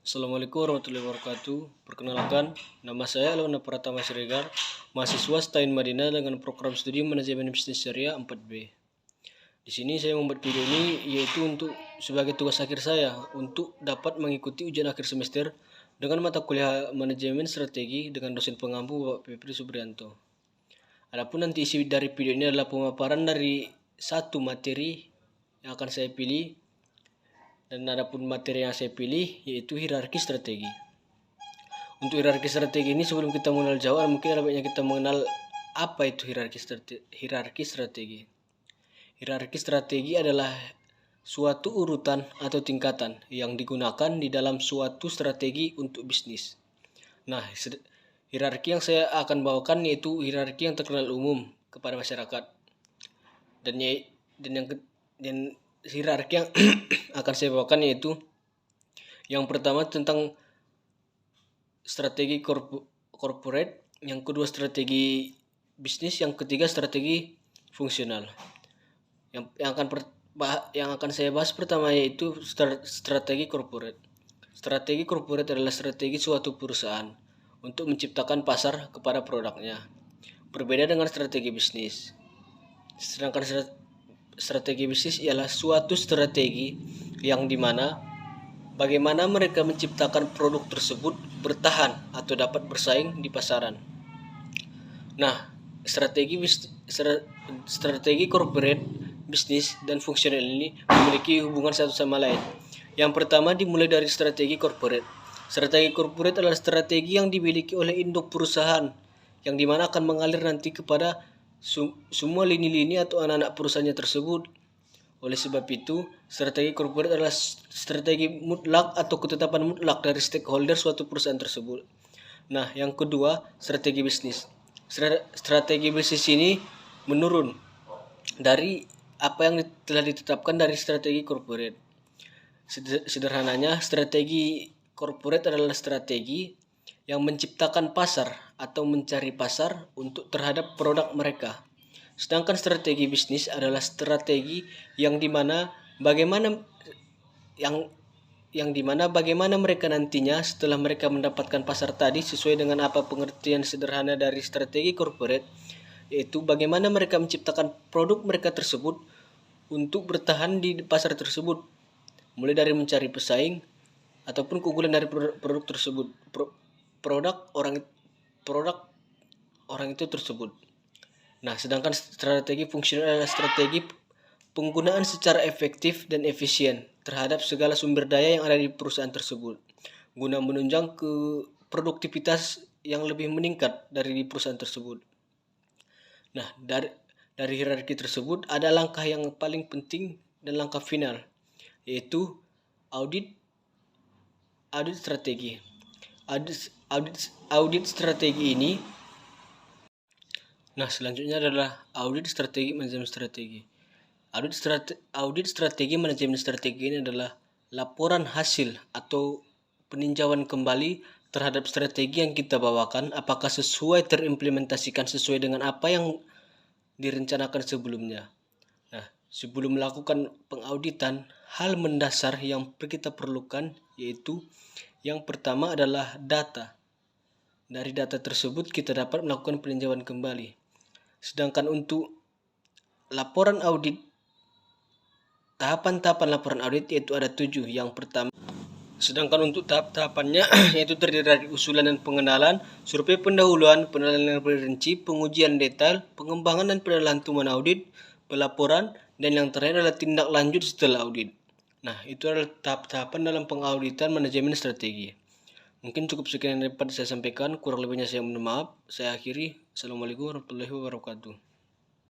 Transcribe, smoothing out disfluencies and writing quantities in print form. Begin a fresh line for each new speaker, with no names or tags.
Assalamualaikum warahmatullahi wabarakatuh. Perkenalkan, nama saya Alona Pratama Siregar, mahasiswa STAIN Madinah dengan program studi Manajemen Bisnis Syariah 4B. Di sini saya membuat video ini yaitu untuk sebagai tugas akhir saya untuk dapat mengikuti ujian akhir semester dengan mata kuliah Manajemen Strategi dengan dosen pengampu Bapak Febri Subrianto. Adapun nanti isi dari video ini adalah pemaparan dari satu materi yang akan saya pilih. Dan adapun materi yang saya pilih yaitu hierarki strategi. Untuk hierarki strategi ini sebelum kita mengenal jawaban mungkin ada baiknya kita mengenal apa itu hierarki strategi. Hierarki strategi adalah suatu urutan atau tingkatan yang digunakan di dalam suatu strategi untuk bisnis. Nah, hierarki yang saya akan bawakan yaitu hierarki yang terkenal umum kepada masyarakat. Dan hierarki yang akan saya bawakan yaitu yang pertama tentang strategi corporate, yang kedua strategi bisnis, yang ketiga strategi fungsional. Yang akan saya bahas pertama yaitu strategi corporate. Strategi corporate adalah strategi suatu perusahaan untuk menciptakan pasar kepada produknya. Berbeda dengan strategi bisnis. Sedangkan strategi bisnis ialah suatu strategi yang dimana bagaimana mereka menciptakan produk tersebut bertahan atau dapat bersaing di pasaran. Nah, strategi corporate, bisnis, dan fungsional ini memiliki hubungan satu sama lain. Yang pertama dimulai dari strategi corporate. Strategi corporate adalah strategi yang dimiliki oleh induk perusahaan yang dimana akan mengalir nanti kepada semua lini-lini atau anak-anak perusahaannya tersebut. Oleh sebab itu, strategi corporate adalah strategi mutlak atau ketetapan mutlak dari stakeholder suatu perusahaan tersebut. Nah, yang kedua, strategi bisnis. Strategi bisnis ini menurun dari apa yang telah ditetapkan dari strategi corporate. Sederhananya, strategi corporate adalah strategi yang menciptakan pasar atau mencari pasar untuk terhadap produk mereka. Sedangkan strategi bisnis adalah strategi yang dimana bagaimana mereka nantinya setelah mereka mendapatkan pasar tadi sesuai dengan apa pengertian sederhana dari strategi corporate, yaitu bagaimana mereka menciptakan produk mereka tersebut untuk bertahan di pasar tersebut, mulai dari mencari pesaing ataupun keunggulan dari produk tersebut, produk orang itu tersebut. Nah, sedangkan strategi fungsional adalah strategi penggunaan secara efektif dan efisien terhadap segala sumber daya yang ada di perusahaan tersebut guna menunjang ke produktivitas yang lebih meningkat dari perusahaan tersebut. Nah, dari hierarki tersebut ada langkah yang paling penting dan langkah final, yaitu audit strategi. Audit strategi ini. Nah, selanjutnya adalah audit strategi manajemen strategi. Audit strategi manajemen strategi ini adalah laporan hasil atau peninjauan kembali terhadap strategi yang kita bawakan apakah sesuai terimplementasikan sesuai dengan apa yang direncanakan sebelumnya. Nah, sebelum melakukan pengauditan, hal mendasar yang kita perlukan yaitu yang pertama adalah data. Dari data tersebut kita dapat melakukan peninjauan kembali. Sedangkan untuk laporan audit, tahapan-tahapan laporan audit yaitu ada 7. Yang pertama, sedangkan untuk tahap-tahapannya yaitu terdiri dari usulan dan pengenalan, survei pendahuluan, penilaian perinci, pengujian detail, pengembangan dan penilaian temuan audit, pelaporan, dan yang terakhir adalah tindak lanjut setelah audit. Nah, itu adalah tahap-tahapan dalam pengauditan manajemen strategi. Mungkin cukup sekian yang dapat saya sampaikan, kurang lebihnya saya mohon maaf. Saya akhiri. Assalamualaikum warahmatullahi wabarakatuh.